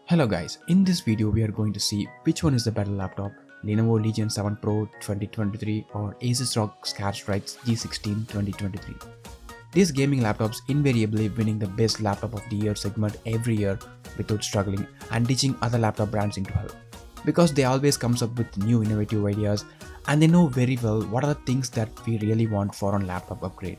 Hello guys, in this video we are going to see which one is the better laptop, Lenovo Legion 7 Pro 2023 or Asus ROG Strix G16 2023. These gaming laptops invariably winning the best laptop of the year segment every year without struggling and ditching other laptop brands into hell. Because they always comes up with new innovative ideas and they know very well what are the things that we really want for a laptop upgrade.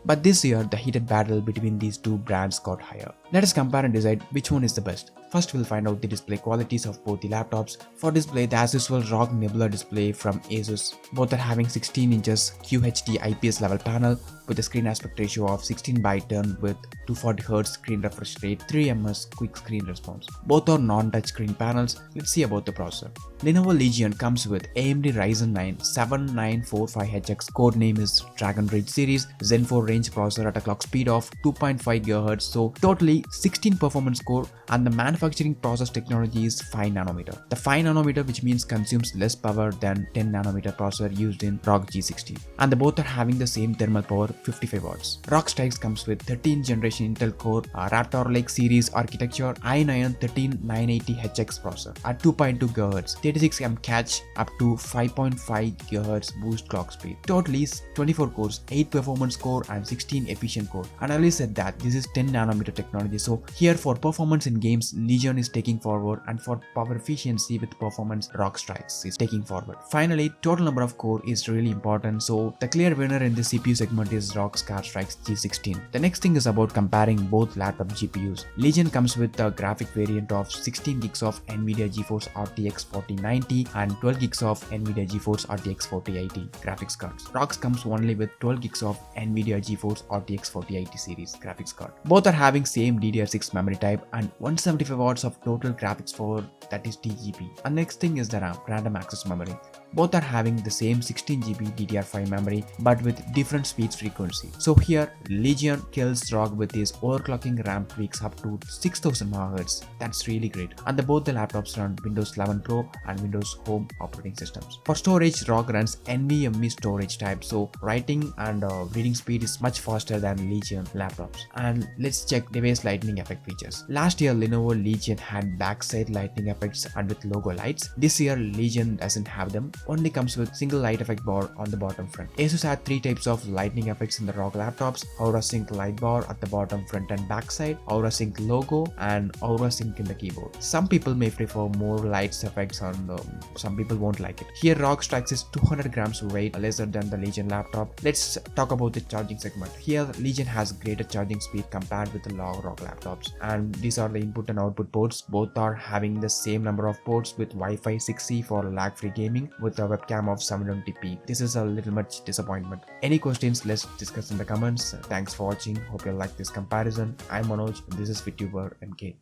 But this year, the heated battle between these two brands got higher. Let us compare and decide which one is the best. First, we'll find out the display qualities of both the laptops. For display, the as usual ROG Nebula display from Asus. Both are having 16 inches QHD IPS level panel with a screen aspect ratio of 16 by 10 with 240Hz screen refresh rate, 3ms quick screen response. Both are non-touch screen panels. Let's see about the processor. Lenovo Legion comes with AMD Ryzen 9 7945HX, code name is Dragon Bridge series, Zen 4 range processor at a clock speed of 2.5 GHz, so totally 16 performance core, and the manufacturing process technology is 5nm. The 5nm which means consumes less power than 10nm processor used in ROG G16. And the both are having the same thermal power 55 watts. ROG Strix comes with 13th generation Intel Core Raptor Lake series architecture i9 13980HX processor at 2.2 GHz. 36 catch up to 5.5 GHz boost clock speed. Totally 24 cores, 8 performance core and 16 efficient core. And I already said that this is 10nm technology, so here for performance in games Legion is taking forward, and for power efficiency with performance ROG Strix is taking forward. Finally, total number of core is really important, so the clear winner in the CPU segment is ROG Strix G16. The next thing is about comparing both laptop GPUs. Legion comes with a graphic variant of 16 gigs of NVIDIA GeForce RTX 4090 and 12 gigs of NVIDIA GeForce RTX 4080 graphics cards. ROG comes only with 12 gigs of NVIDIA GeForce RTX 4080 series graphics card. Both are having same DDR6 memory type and 175 watts of total graphics power, that is TGP. And next thing is the RAM, random access memory. Both are having the same 16GB DDR5 memory but with different speeds frequency. So here Legion kills ROG with his overclocking RAM tweaks up to 6000 MHz. That's really great. And both the laptops run Windows 11 Pro and Windows Home operating systems. For storage, ROG runs NVMe storage type, so writing and reading speed is much faster than Legion laptops. And let's check device lighting effect features. Last year Lenovo Legion had backside lighting effects and with logo lights. This year Legion doesn't have them, only comes with single light effect bar on the bottom front. Asus had 3 types of lightning effects in the ROG laptops: Aura Sync light bar at the bottom front and back side, Aura Sync logo, and Aura Sync in the keyboard. Some people may prefer more lights effects and some people won't like it. Here ROG Strix is 200 grams weight, lesser than the Legion laptop. Let's talk about the charging segment. Here Legion has greater charging speed compared with the ROG laptops, and these are the input and output ports. Both are having the same number of ports with Wi-Fi 6E for lag-free gaming with a webcam of 720p. This is a little much disappointment. Any questions, let's discuss in the comments. Thanks for watching. Hope you like this comparison. I'm Manoj. This is VTuber MK.